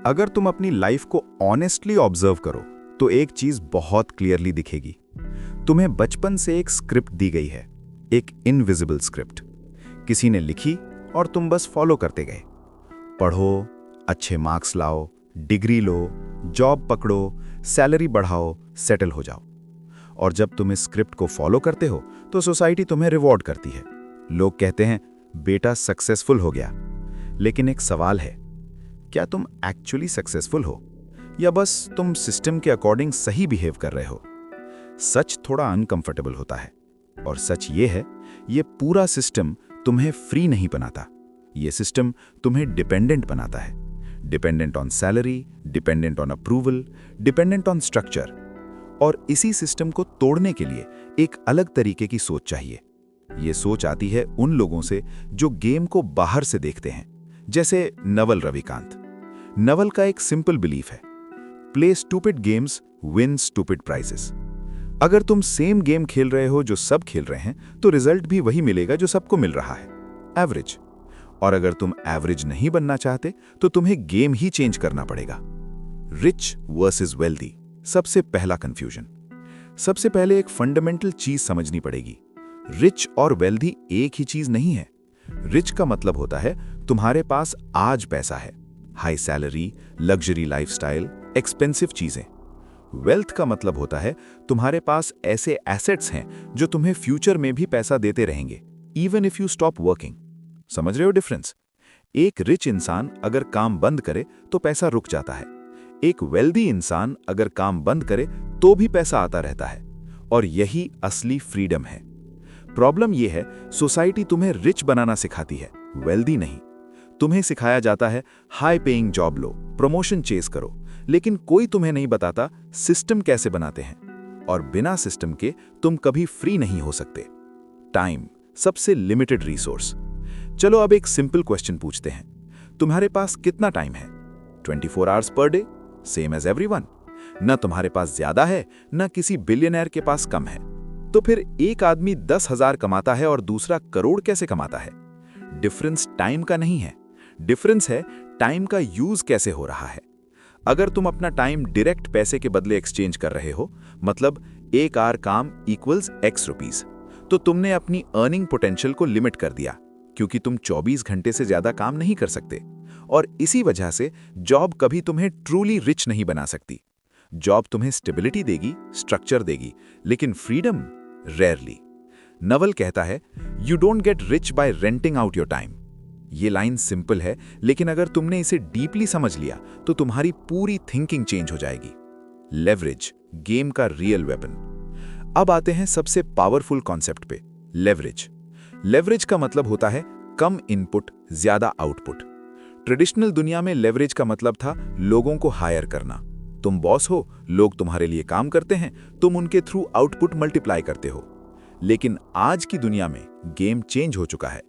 अगर तुम अपनी लाइफ को ऑनेस्टली ऑब्जर्व करो तो एक चीज बहुत क्लियरली दिखेगी। तुम्हें बचपन से एक स्क्रिप्ट दी गई है, एक इनविजिबल स्क्रिप्ट। किसी ने लिखी और तुम बस फॉलो करते गए। पढ़ो, अच्छे मार्क्स लाओ, डिग्री लो, जॉब पकड़ो, सैलरी बढ़ाओ, सेटल हो जाओ। और जब तुम इस स्क्रिप्ट को फॉलो करते हो तो सोसाइटी तुम्हें रिवॉर्ड करती है। लोग कहते हैं बेटा सक्सेसफुल हो गया। लेकिन एक सवाल है, क्या तुम एक्चुअली सक्सेसफुल हो या बस तुम सिस्टम के अकॉर्डिंग सही बिहेव कर रहे हो? सच थोड़ा अनकंफर्टेबल होता है, और सच ये है, ये पूरा सिस्टम तुम्हें फ्री नहीं बनाता। ये सिस्टम तुम्हें डिपेंडेंट बनाता है। Dependent on salary, dependent on approval, dependent on structure. और इसी सिस्टम को तोड़ने के लिए एक अलग तरीके की सोच चाहिए। ये सोच आती है उन लोगों से जो गेम को बाहर से देखते हैं, जैसे नवल रविकांत। नवल का एक सिंपल बिलीफ है, play stupid games, win stupid prizes. अगर तुम सेम गेम खेल रहे हो जो सब खेल रहे हैं तो रिजल्ट भी वही मिलेगा जो सबको मिल रहा है, एवरेज। और अगर तुम एवरेज नहीं बनना चाहते तो तुम्हें गेम ही चेंज करना पड़ेगा। रिच वर्सेस वेल्दी, सबसे पहला कंफ्यूजन। सबसे पहले एक फंडामेंटल चीज समझनी पड़ेगी, रिच और वेल्दी एक ही चीज नहीं है। रिच का मतलब होता है तुम्हारे पास आज पैसा है, high salary, luxury lifestyle, expensive चीजें। वेल्थ का मतलब होता है तुम्हारे पास ऐसे एसेट्स हैं जो तुम्हें फ्यूचर में भी पैसा देते रहेंगे, even if you stop working. समझ रहे हो डिफरेंस? एक रिच इंसान अगर काम बंद करे तो पैसा रुक जाता है। एक वेल्दी इंसान अगर काम बंद करे तो भी पैसा आता रहता है। और यही असली फ्रीडम है। प्रॉब्लम यह है, सोसाइटी तुम्हें रिच बनाना सिखाती है, वेल्दी नहीं। तुम्हें सिखाया जाता है हाई पेइंग जॉब लो, प्रमोशन चेस करो, लेकिन कोई तुम्हें नहीं बताता सिस्टम कैसे बनाते हैं। और बिना सिस्टम के तुम कभी फ्री नहीं हो सकते। टाइम सबसे लिमिटेड रिसोर्स। चलो अब एक सिंपल क्वेश्चन पूछते हैं, तुम्हारे पास कितना टाइम है? 24 hours per day, same as everyone. न तुम्हारे पास ज्यादा है, न किसी बिलियनर के पास कम है। तो फिर एक आदमी 10,000 कमाता है और दूसरा करोड़ कैसे कमाता है? डिफरेंस टाइम का नहीं है, डिफरेंस है टाइम का यूज कैसे हो रहा है। अगर तुम अपना टाइम डायरेक्ट पैसे के बदले एक्सचेंज कर रहे हो, मतलब एक आवर काम इक्वल्स X रुपीस, तो तुमने अपनी अर्निंग पोटेंशियल को लिमिट कर दिया, क्योंकि तुम 24 घंटे से ज्यादा काम नहीं कर सकते। और इसी वजह से जॉब कभी तुम्हें ट्रूली रिच नहीं बना सकती। जॉब तुम्हें स्टेबिलिटी देगी, स्ट्रक्चर देगी, लेकिन फ्रीडम रेयरली। नवल कहता है, you don't get rich by renting out your time. ये लाइन सिंपल है, लेकिन अगर तुमने इसे डीपली समझ लिया तो तुम्हारी पूरी थिंकिंग चेंज हो जाएगी। लेवरेज, गेम का रियल वेपन। अब आते हैं सबसे पावरफुल कॉन्सेप्ट पे, लेवरेज। लेवरेज का मतलब होता है कम इनपुट, ज्यादा आउटपुट। ट्रेडिशनल दुनिया में लेवरेज का मतलब था लोगों को हायर करना। तुम बॉस हो, लोग तुम्हारे लिए काम करते हैं, तुम उनके थ्रू आउटपुट मल्टीप्लाई करते हो। लेकिन आज की दुनिया में गेम चेंज हो चुका है।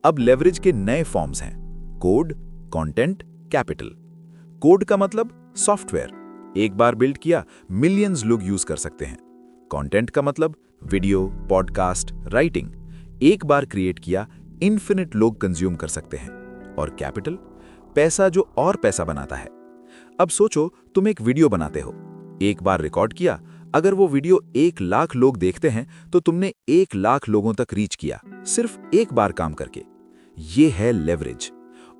अब लेवरेज के नए फॉर्म्स हैं, कोड, कंटेंट, कैपिटल। कोड का मतलब सॉफ्टवेयर, एक बार बिल्ड किया मिलियंस लोग यूज कर सकते हैं। कंटेंट का मतलब वीडियो, पॉडकास्ट, राइटिंग, एक बार क्रिएट किया इन्फिनिट लोग कंज्यूम कर सकते हैं। और कैपिटल, पैसा जो और पैसा बनाता है। अब सोचो तुम एक वीडियो बनाते हो, एक बार रिकॉर्ड किया, अगर वो वीडियो 1 लाख लोग देखते हैं तो तुमने 1 लाख लोगों तक रीच किया, सिर्फ एक बार काम करके। ये है लेवरेज।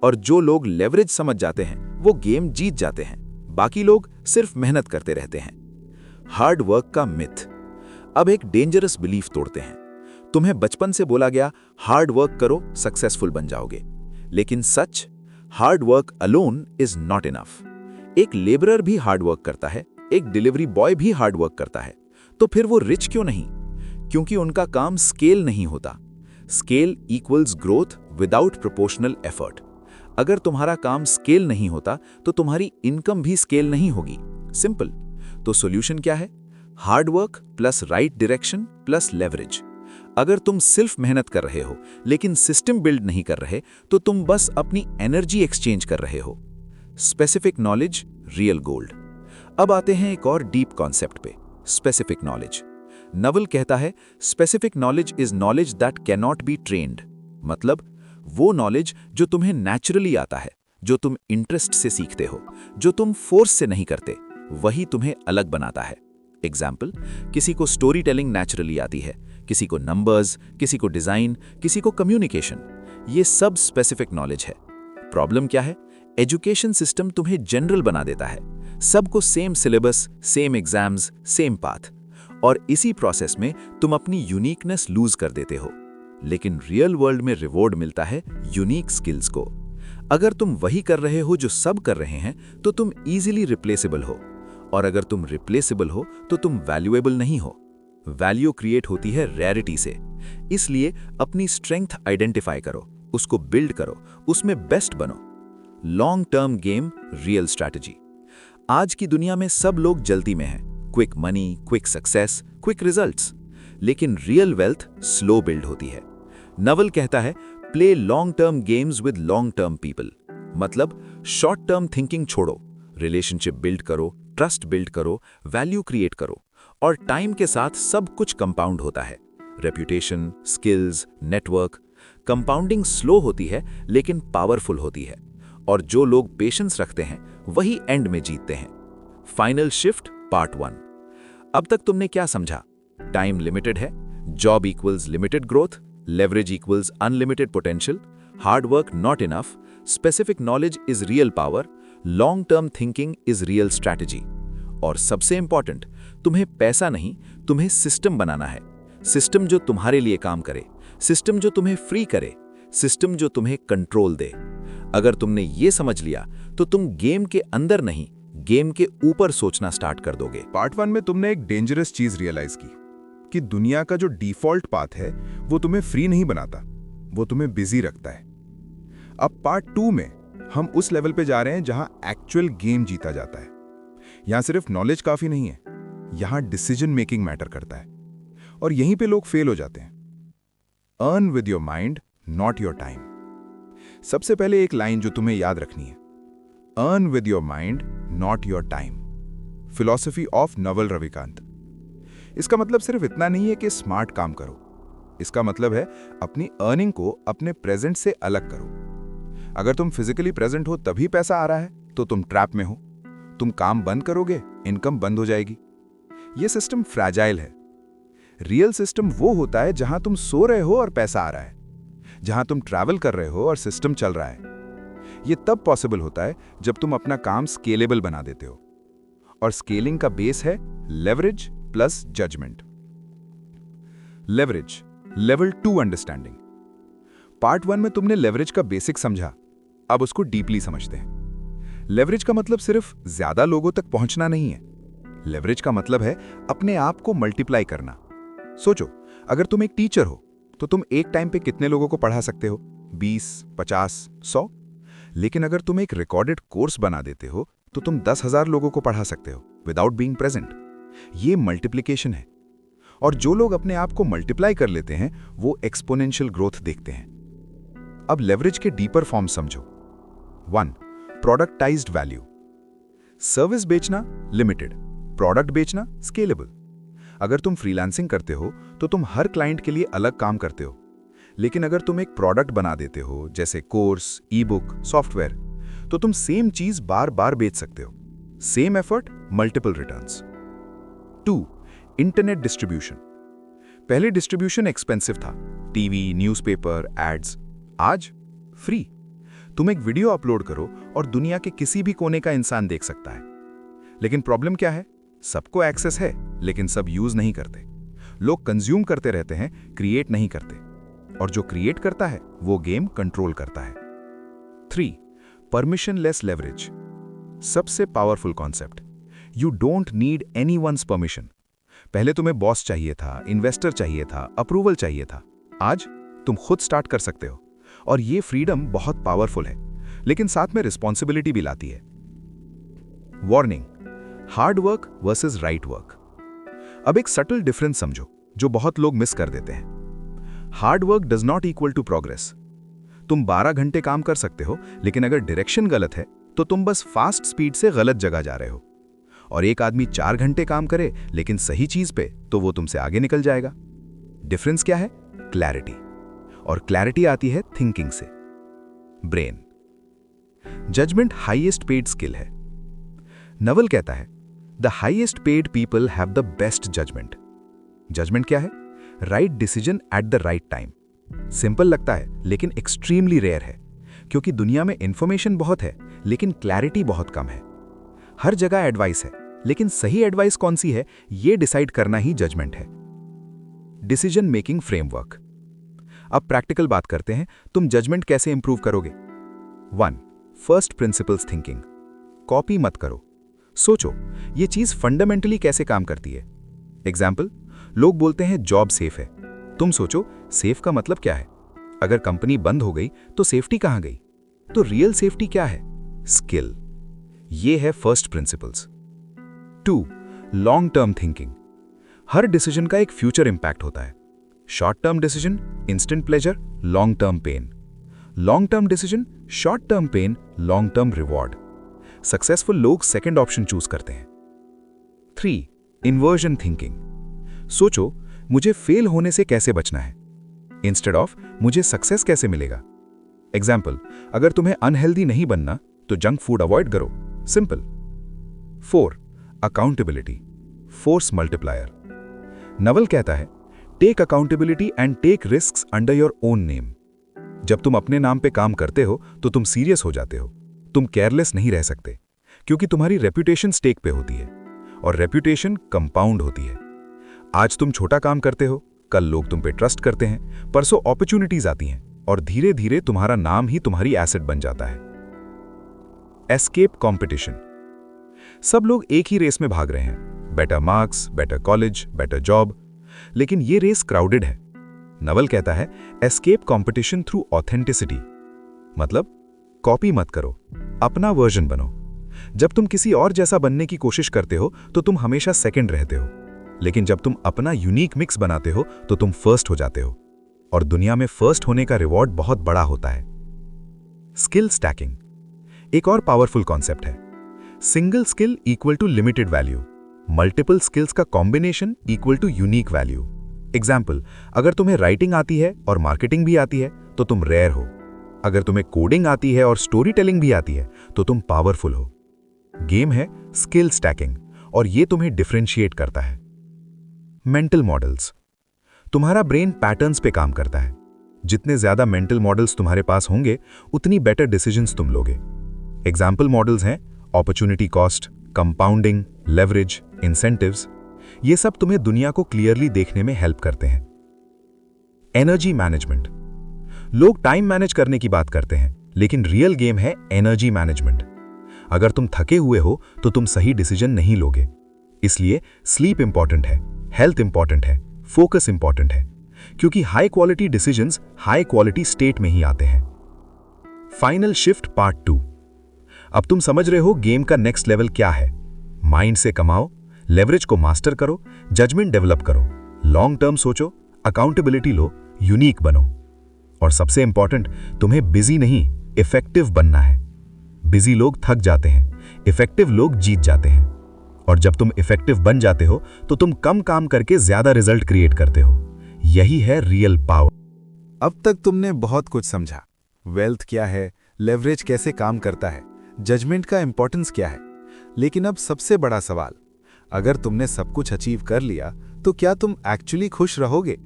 और जो लोग लेवरेज समझ जाते हैं वो गेम जीत जाते हैं, बाकी लोग सिर्फ मेहनत करते रहते हैं। हार्ड वर्क का मिथ। अब एक डेंजरस बिलीफ तोड़ते हैं। तुम्हें बचपन से बोला गया हार्ड वर्क करो, सक्सेसफुल बन जाओगे। लेकिन सच, hard work alone is not enough. एक लेबरर भी हार्ड वर्क करता है, एक डिलीवरी बॉय भी हार्ड वर्क करता है, तो फिर वो रिच क्यों नहीं? क्योंकि उनका काम स्केल नहीं होता। Scale equals growth without proportional effort. अगर तुम्हारा काम स्केल नहीं होता तो तुम्हारी इनकम भी स्केल नहीं होगी। सिंपल। तो सॉल्यूशन क्या है? Hard work plus right direction plus leverage. अगर तुम सिर्फ मेहनत कर रहे हो लेकिन सिस्टम बिल्ड नहीं कर रहे तो तुम बस अपनी एनर्जी एक्सचेंज कर रहे हो। Specific knowledge, real gold. अब आते हैं एक और डीप कॉन्सेप्ट पे, स्पेसिफिक नॉलेज। नवल कहता है, specific knowledge is knowledge that can not be trained. मतलब वो नॉलेज जो तुम्हें नेचुरली आता है, जो तुम इंटरेस्ट से सीखते हो, जो तुम फोर्स से नहीं करते, वही तुम्हें अलग बनाता है। एग्जाम्पल, किसी को स्टोरी टेलिंग नेचुरली आती है, किसी को नंबर्स, किसी को डिजाइन, किसी को कम्युनिकेशन। ये सब स्पेसिफिक नॉलेज है। प्रॉब्लम क्या है? एजुकेशन सिस्टम तुम्हें जनरल बना देता है, सबको same syllabus, sem exams, same path, और इसी प्रोसेस में तुम अपनी यूनिकनेस लूज कर देते हो। लेकिन रियल वर्ल्ड में रिवॉर्ड मिलता है यूनिक स्किल्स को। अगर तुम वही कर रहे हो जो सब कर रहे हैं, तो तुम इजीली रिप्लेसेबल हो, और अगर तुम रिप्लेसेबल हो तो तुम वैल्यूएबल नहीं हो। वैल्यू क्रिएट होती है रेयरिटी से। इसलिए अपनी स्ट्रेंथ आइडेंटिफाई करो, उसको बिल्ड करो, उसमें बेस्ट बनो। Long term game, real strategy. आज की दुनिया में सब लोग जल्दी में हैं, quick money, quick success, quick results. लेकिन रियल वेल्थ स्लो बिल्ड होती है। नवल कहता है, play long term games with long term people. मतलब शॉर्ट टर्म थिंकिंग छोड़ो, रिलेशनशिप बिल्ड करो, ट्रस्ट बिल्ड करो, वैल्यू क्रिएट करो, और टाइम के साथ सब कुछ कंपाउंड होता है। Reputation, skills, network. Compounding slow होती है लेकिन पावरफुल होती है, और जो लोग पेशेंस रखते हैं वही एंड में जीतते हैं। Final shift part 1। अब तक तुमने क्या समझा? टाइम लिमिटेड है, job equals limited growth, leverage equals unlimited potential, hard work not enough, specific knowledge is real power, long term thinking is real strategy. और सबसे इंपॉर्टेंट, तुम्हें पैसा नहीं, तुम्हें सिस्टम बनाना है। सिस्टम जो तुम्हारे लिए काम करे, सिस्टम जो तुम्हें फ्री करे, सिस्टम जो तुम्हें कंट्रोल दे। अगर तुमने ये समझ लिया तो तुम गेम के अंदर नहीं, गेम के ऊपर सोचना स्टार्ट कर दोगे। पार्ट 1 में तुमने एक डेंजरस चीज रियलाइज की कि दुनिया का जो डिफॉल्ट पाथ है वो तुम्हें फ्री नहीं बनाता, वो तुम्हें बिजी रखता है। अब पार्ट 2 में हम उस लेवल पे जा रहे हैं जहां एक्चुअल गेम जीता जाता है। यहां सिर्फ नॉलेज काफी नहीं है, यहां डिसीजन मेकिंग मैटर करता है, और यहीं पे लोग फेल हो जाते हैं। Earn with your mind, not your time. सबसे पहले एक लाइन जो तुम्हें याद रखनी है, earn with your mind, not your time. Philosophy of Naval Ravikant. इसका मतलब सिर्फ इतना नहीं है कि स्मार्ट काम करो, इसका मतलब है अपनी अर्निंग को अपने प्रेजेंट से अलग करो। अगर तुम फिजिकली प्रेजेंट हो तभी पैसा आ रहा है तो तुम ट्रैप में हो। तुम काम बंद करोगे, इनकम बंद हो जाएगी। यह सिस्टम फ्रैजाइल है। रियल सिस्टम वो होता है जहां तुम सो रहे हो और पैसा आ रहा है, जहां तुम ट्रैवल कर रहे हो और सिस्टम चल रहा है। यह तब पॉसिबल होता है जब तुम अपना काम स्केलेबल बना देते हो, और स्केलिंग का बेस है leverage plus judgment. Leverage, level 2 understanding. Part 1 में तुमने लेवरेज का बेसिक समझा, अब उसको डीपली समझते हैं। लेवरेज का मतलब सिर्फ ज्यादा लोगों तक पहुंचना नहीं है। लेवरेज का मतलब है अपने आप को मल्टीप्लाई करना। सोचो, अगर तुम एक टीचर हो तो तुम एक टाइम पे कितने लोगों को पढ़ा सकते हो? 20, 50, 100। लेकिन अगर तुम एक रिकॉर्डेड कोर्स बना देते हो तो तुम 10,000 लोगों को पढ़ा सकते हो विदाउट बीइंग प्रेजेंट। ये मल्टीप्लिकेशन है, और जो लोग अपने आप को मल्टीप्लाई कर लेते हैं वो एक्सपोनेंशियल ग्रोथ देखते हैं। अब लेवरेज के डीपर फॉर्म समझो। 1. प्रोडक्टाइज्ड वैल्यू। सर्विस बेचना लिमिटेड, प्रोडक्ट बेचना स्केलेबल। अगर तुम फ्रीलांसिंग करते हो तो तुम हर क्लाइंट के लिए अलग काम करते हो, लेकिन अगर तुम एक प्रोडक्ट बना देते हो जैसे कोर्स, ई बुक, सॉफ्टवेयर, तो तुम सेम चीज बार बार बेच सकते हो। Same effort, multiple returns. 2. Internet distribution. पहले डिस्ट्रीब्यूशन एक्सपेंसिव था, टीवी, न्यूज़पेपर, एड्स। आज फ्री। तुम एक वीडियो अपलोड करो और दुनिया के किसी भी कोने का इंसान देख सकता है। लेकिन प्रॉब्लम क्या है? सबको एक्सेस है लेकिन सब यूज नहीं करते। लोग कंज्यूम करते रहते हैं, क्रिएट नहीं करते, और जो क्रिएट करता है वो गेम कंट्रोल करता है। 3. Permissionless leverage. सबसे powerful concept. You don't need anyone's permission. पहले तुम्हें बॉस चाहिए था, इन्वेस्टर चाहिए था, अप्रूवल चाहिए था। आज तुम खुद स्टार्ट कर सकते हो, और ये फ्रीडम बहुत पावरफुल है, लेकिन साथ में रिस्पॉन्सिबिलिटी भी लाती है। Warning, hard work versus right work. अब एक सटल डिफरेंस समझो जो बहुत लोग मिस कर देते हैं। Hard work does not equal to progress. तुम 12 घंटे काम कर सकते हो, लेकिन अगर डायरेक्शन गलत है तो तुम बस फास्ट स्पीड से गलत जगह जा रहे हो। और एक आदमी 4 घंटे काम करे लेकिन सही चीज पे, तो वो तुमसे आगे निकल जाएगा। डिफरेंस क्या है? क्लैरिटी। और क्लैरिटी आती है थिंकिंग से। Brain. Judgment highest paid skill है। नवल कहता है the highest paid people have the best judgment. Judgment क्या है? Right decision at the right time. Simple लगता है लेकिन एक्सट्रीमली रेयर है, क्योंकि दुनिया में इंफॉर्मेशन बहुत है लेकिन क्लैरिटी बहुत कम है। हर जगह एडवाइस है, लेकिन सही एडवाइस कौन सी है ये डिसाइड करना ही जजमेंट है। Decision making framework. अब प्रैक्टिकल बात करते हैं, तुम जजमेंट कैसे इंप्रूव करोगे? 1. First principles thinking. कॉपी मत करो, सोचो ये चीज फंडामेंटली कैसे काम करती है। एग्जाम्पल, लोग बोलते हैं जॉब सेफ है, तुम सोचो सेफ का मतलब क्या है? अगर कंपनी बंद हो गई तो सेफ्टी कहां गई? तो रियल सेफ्टी क्या है? स्किल। ये है first principles. 2. Long term thinking. हर डिसीजन का एक फ्यूचर इंपैक्ट होता है। Short term decision instant pleasure, long term pain. Long term decision short term pain, long term reward. Successful लोग सेकंड ऑप्शन चूज करते हैं। 3. Inversion thinking. सोचो मुझे फेल होने से कैसे बचना है, इंस्टेड ऑफ मुझे सक्सेस कैसे मिलेगा। एग्जाम्पल, अगर तुम्हें अनहेल्दी नहीं बनना तो जंक फूड अवॉइड करो, simple. 4. Accountability, force multiplier. Naval कहता है take accountability and take risks under your own name. जब तुम अपने नाम पे काम करते हो तो तुम सीरियस हो जाते हो, तुम केयरलेस नहीं रह सकते, क्योंकि तुम्हारी रेपुटेशन स्टेक पे होती है, और रेपुटेशन कंपाउंड होती है। आज तुम छोटा काम करते हो, कल लोग तुम पे ट्रस्ट करते हैं, परसों अपॉर्चुनिटीज आती हैं, और धीरे धीरे तुम्हारा नाम ही तुम्हारी एसेट बन जाता है। Escape competition. सब लोग एक ही रेस में भाग रहे हैं, better marks, better college, better job, लेकिन ये रेस क्राउडेड है। नवल कहता है एस्केप कंपटीशन थ्रू ऑथेंटिसिटी। मतलब कॉपी मत करो, अपना वर्जन बनो। जब तुम किसी और जैसा बनने की कोशिश करते हो तो तुम हमेशा सेकंड रहते हो, लेकिन जब तुम अपना यूनिक मिक्स बनाते हो तो तुम फर्स्ट हो जाते हो, और दुनिया में फर्स्ट होने का रिवॉर्ड बहुत बड़ा होता है। स्किल स्टैकिंग एक और पावरफुल कॉन्सेप्ट है। Single skill equal to limited value, multiple skills का combination equal to unique value. Example, अगर तुम्हें राइटिंग आती है और मार्केटिंग भी आती है तो तुम रेयर हो। अगर तुम्हें कोडिंग आती है और स्टोरी टेलिंग भी आती है तो तुम पावरफुल हो। गेम है स्किल स्टैकिंग, और ये तुम्हें डिफरेंशिएट करता है। Mental models. तुम्हारा ब्रेन पैटर्न्स पे काम करता है। जितने ज्यादा मेंटल मॉडल्स तुम्हारे पास होंगे उतनी बेटर डिसीजंस तुम लोगे। एग्जाम्पल मॉडल्स हैं opportunity cost, compounding, leverage, incentives. ये सब तुम्हें दुनिया को क्लियरली देखने में हेल्प करते हैं। Energy management. लोग टाइम मैनेज करने की बात करते हैं, लेकिन रियल गेम है एनर्जी मैनेजमेंट। अगर तुम थके हुए हो तो तुम सही डिसीजन नहीं लोगे। इसलिए स्लीप इंपॉर्टेंट है, हेल्थ इंपॉर्टेंट है, फोकस इंपॉर्टेंट है, क्योंकि high quality decisions high quality state में ही आते हैं। Final shift part 2। अब तुम समझ रहे हो गेम का नेक्स्ट लेवल क्या है। माइंड से कमाओ, लेवरेज को मास्टर करो, जजमेंट डेवलप करो, लॉन्ग टर्म सोचो, अकाउंटेबिलिटी लो, यूनिक बनो, और सबसे इंपॉर्टेंट, तुम्हें बिजी नहीं इफेक्टिव बनना है। बिजी लोग थक जाते हैं, इफेक्टिव लोग जीत जाते हैं, और जब तुम इफेक्टिव बन जाते हो तो तुम कम काम करके ज्यादा रिजल्ट क्रिएट करते हो। यही है रियल पावर। अब तक तुमने बहुत कुछ समझा। वेल्थ क्या है, लेवरेज कैसे काम करता है, जजमेंट का इंपॉर्टेंस क्या है। लेकिन अब सबसे बड़ा सवाल, अगर तुमने सब कुछ अचीव कर लिया तो क्या तुम एक्चुअली खुश रहोगे?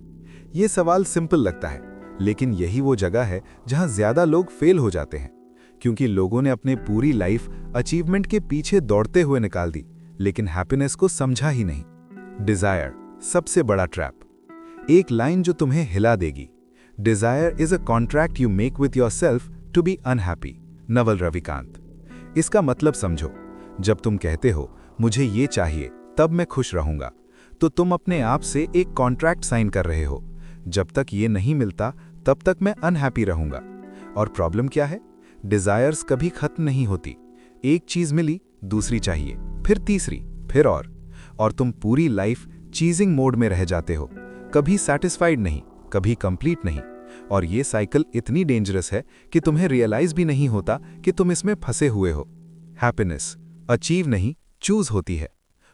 ये सवाल सिंपल लगता है, लेकिन यही वो जगह है जहां ज्यादा लोग फेल हो जाते हैं, क्योंकि लोगों ने अपनी पूरी लाइफ अचीवमेंट के पीछे दौड़ते हुए निकाल दी, लेकिन हैप्पीनेस को समझा ही नहीं। डिजायर सबसे बड़ा ट्रैप। एक लाइन जो तुम्हें हिला देगी, desire is a contract you make with yourself to be unhappy. Naval Ravikant. इसका मतलब समझो, जब तुम कहते हो मुझे ये चाहिए तब मैं खुश रहूंगा, तो तुम अपने आप से एक कॉन्ट्रैक्ट साइन कर रहे हो। जब तक ये नहीं मिलता तब तक मैं अनहैप्पी रहूंगा। और प्रॉब्लम क्या है? डिजायर्स कभी खत्म नहीं होती। एक चीज मिली, दूसरी चाहिए, फिर तीसरी, फिर और तुम पूरी लाइफ चीजिंग मोड में रह जाते हो। कभी सैटिस्फाइड नहीं, कभी कंप्लीट नहीं, और ये साइकिल इतनी डेंजरस है कि तुम्हें रियलाइज भी नहीं होता कि तुम इसमें फंसे हुए हो। हैप्पीनेस अचीव नहीं, चूज होती है।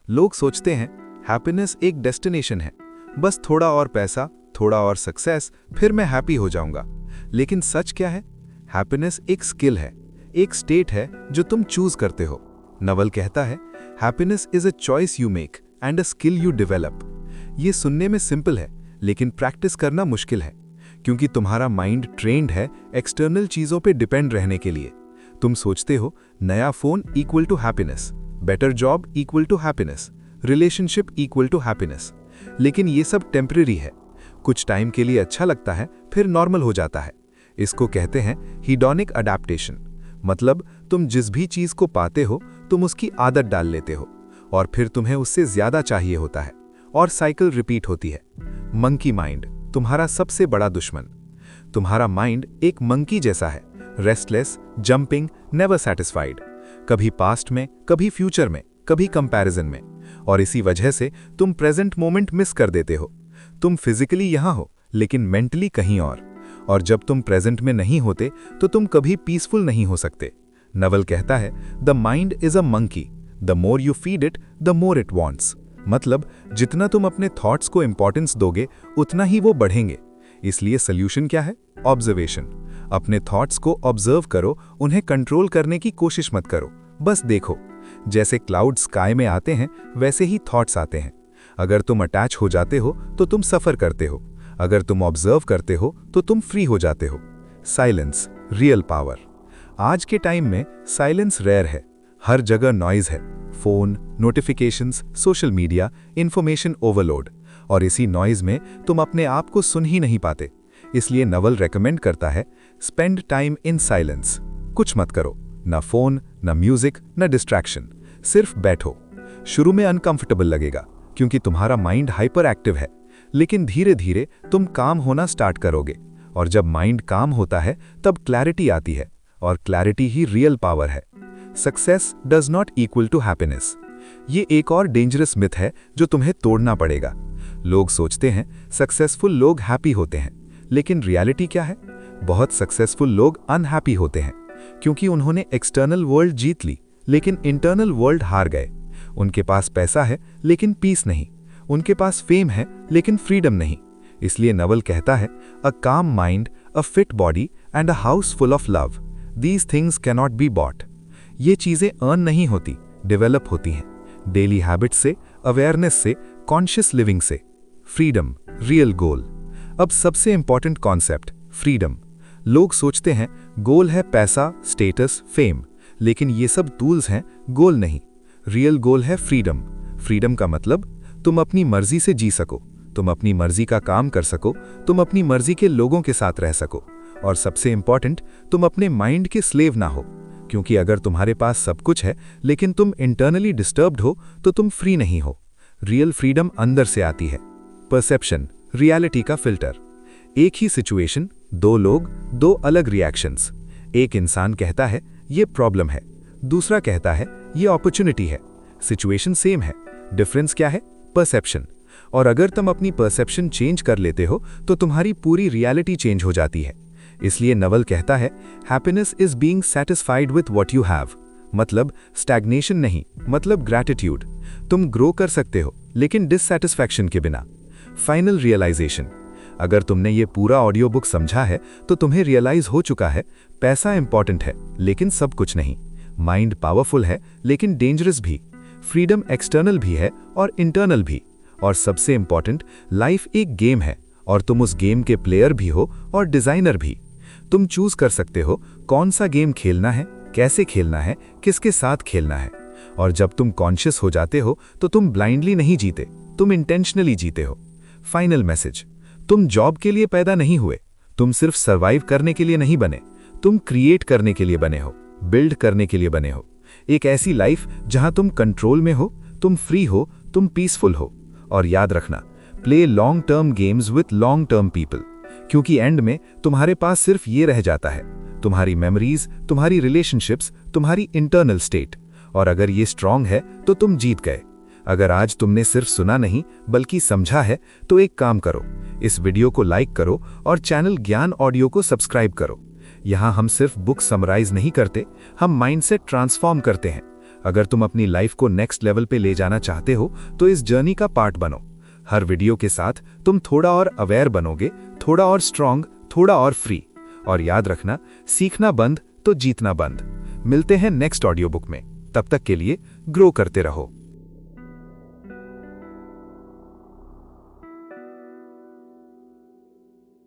लोग सोचते हैं हैप्पीनेस एक डेस्टिनेशन है, बस थोड़ा और पैसा, थोड़ा और सक्सेस, फिर मैं हैप्पी हो जाऊंगा। लेकिन सच क्या है? हैप्पीनेस एक स्किल है, एक स्टेट है जो तुम चूज करते हो। नवल कहता है, happiness is a choice you make and a skill you develop. ये सुनने में सिंपल है, लेकिन प्रैक्टिस करना मुश्किल है, क्योंकि तुम्हारा माइंड ट्रेंड है एक्सटर्नल चीजों पे डिपेंड रहने के लिए। तुम सोचते हो नया phone equal to happiness, better job equal to happiness, relationship equal to happiness. लेकिन ये सब टेम्परेरी है, कुछ टाइम के लिए अच्छा लगता है, फिर नॉर्मल हो जाता है। इसको कहते हैं हीडोनिक अडैप्टेशन। मतलब तुम जिस भी चीज को पाते हो तुम उसकी आदत डाल लेते हो, और फिर तुम्हें उससे ज्यादा चाहिए होता है, और साइकिल रिपीट होती है। मंकी माइंड तुम्हारा सबसे बड़ा दुश्मन। तुम्हारा माइंड एक मंकी जैसा है, रेस्टलेस, जंपिंग, नेवर सैटिस्फाइड। कभी पास्ट में, कभी फ्यूचर में, कभी कंपैरिजन में। और इसी वजह से तुम प्रेजेंट मोमेंट मिस कर देते हो। तुम फिजिकली यहां हो, लेकिन मेंटली कहीं और जब तुम प्रेजेंट में नहीं होते तो तुम कभी पीसफुल नहीं हो सकते। नवल कहता है, the mind is a monkey, the more you feed it the more it wants. मतलब जितना तुम अपने थॉट्स को इंपॉर्टेंस दोगे उतना ही वो बढ़ेंगे। इसलिए सोल्यूशन क्या है? ऑब्जर्वेशन। अपने थॉट्स को ऑब्जर्व करो, उन्हें कंट्रोल करने की कोशिश मत करो, बस देखो। जैसे क्लाउड स्काई में आते हैं वैसे ही थॉट्स आते हैं। अगर तुम अटैच हो जाते हो तो तुम सफर करते हो, अगर तुम ऑब्जर्व करते हो तो तुम फ्री हो जाते हो। Silence, real power. आज के टाइम में साइलेंस रेयर है। हर जगह नॉइज है, phone, notifications, social media, information overload, और इसी नॉइज में तुम अपने आप को सुन ही नहीं पाते। इसलिए नवल रेकमेंड करता है, स्पेंड टाइम इन साइलेंस। कुछ मत करो, ना फोन, ना म्यूजिक, ना डिस्ट्रैक्शन, सिर्फ बैठो। शुरू में अनकंफर्टेबल लगेगा, क्योंकि तुम्हारा माइंड हाइपर एक्टिव है, लेकिन धीरे धीरे तुम काम होना स्टार्ट करोगे, और जब माइंड काम होता है तब क्लैरिटी आती है, और क्लैरिटी ही रियल पावर है। Success does not equal to happiness. ये एक और डेंजरस मिथ है जो तुम्हें तोड़ना पड़ेगा। लोग सोचते हैं सक्सेसफुल लोग हैप्पी होते हैं, लेकिन रियलिटी क्या है? बहुत सक्सेसफुल लोग अनहैप्पी होते हैं, क्योंकि उन्होंने एक्सटर्नल वर्ल्ड जीत ली, लेकिन इंटरनल वर्ल्ड हार गए। उनके पास पैसा है लेकिन पीस नहीं, उनके पास फेम है लेकिन फ्रीडम नहीं। इसलिए नवल कहता है, a calm mind, a fit body and a house full of love, these things cannot be bought. ये चीजें अर्न नहीं होती, डेवलप होती हैं। डेली हैबिट से, अवेयरनेस से, कॉन्शियस लिविंग से। Freedom, real goal. अब सबसे इंपॉर्टेंट कॉन्सेप्ट, फ्रीडम। लोग सोचते हैं गोल है पैसा, स्टेटस, फेम, लेकिन ये सब टूल्स हैं, गोल नहीं। रियल गोल है फ्रीडम। फ्रीडम का मतलब तुम अपनी मर्जी से जी सको, तुम अपनी मर्जी का काम कर सको, तुम अपनी मर्जी के लोगों के साथ रह सको, और सबसे इंपॉर्टेंट, तुम अपने माइंड के स्लेव ना हो। क्योंकि अगर तुम्हारे पास सब कुछ है लेकिन तुम इंटरनली डिस्टर्ब्ड हो तो तुम फ्री नहीं हो। रियल फ्रीडम अंदर से आती है। परसेप्शन, रियलिटी का फिल्टर। एक ही सिचुएशन, दो लोग, दो अलग रिएक्शंस। एक इंसान कहता है ये प्रॉब्लम है, दूसरा कहता है ये अपॉर्चुनिटी है। सिचुएशन सेम है, डिफरेंस क्या है? परसेप्शन। और अगर तुम अपनी परसेप्शन चेंज कर लेते हो तो तुम्हारी पूरी रियलिटी चेंज हो जाती है। इसलिए नवल कहता है, happiness is being satisfied with what you have. मतलब स्टैग्नेशन नहीं, मतलब ग्रैटिट्यूड। तुम ग्रो कर सकते हो लेकिन डिससैटिस्फैक्शन के बिना। Final realization. अगर तुमने ये पूरा ऑडियो बुक समझा है तो तुम्हें रियलाइज हो चुका है, पैसा इंपॉर्टेंट है लेकिन सब कुछ नहीं। माइंड पावरफुल है लेकिन डेंजरस भी। फ्रीडम एक्सटर्नल भी है और इंटरनल भी। और सबसे इंपॉर्टेंट, लाइफ एक गेम है और तुम उस गेम के प्लेयर भी हो और डिजाइनर भी। तुम चूज कर सकते हो कौन सा गेम खेलना है, कैसे खेलना है, किसके साथ खेलना है। और जब तुम कॉन्शियस हो जाते हो तो तुम ब्लाइंडली नहीं जीते, तुम इंटेंशनली जीते हो। फाइनल मैसेज, तुम जॉब के लिए पैदा नहीं हुए, तुम सिर्फ सर्वाइव करने के लिए नहीं बने, तुम क्रिएट करने के लिए बने हो, बिल्ड करने के लिए बने हो। एक ऐसी लाइफ जहां तुम कंट्रोल में हो, तुम फ्री हो, तुम पीसफुल हो। और याद रखना, play long term games with long term people, क्योंकि एंड में तुम्हारे पास सिर्फ ये रह जाता है, तुम्हारी मेमोरीज, तुम्हारी रिलेशनशिप्स, तुम्हारी इंटरनल स्टेट। और अगर ये स्ट्रांग है तो तुम जीत गए। अगर आज तुमने सिर्फ सुना नहीं बल्कि समझा है तो एक काम करो, इस वीडियो को लाइक करो और चैनल ज्ञान ऑडियो को सब्सक्राइब करो। यहाँ हम सिर्फ बुक समराइज नहीं करते, हम माइंडसेट ट्रांसफॉर्म करते हैं। अगर तुम अपनी लाइफ को नेक्स्ट लेवल पे ले जाना चाहते हो तो इस जर्नी का पार्ट बनो। हर वीडियो के साथ तुम थोड़ा और अवेयर बनोगे, थोड़ा और स्ट्रांग, थोड़ा और फ्री। और याद रखना, सीखना बंद तो जीतना बंद। मिलते हैं नेक्स्ट ऑडियो बुक में। तब तक के लिए ग्रो करते रहो।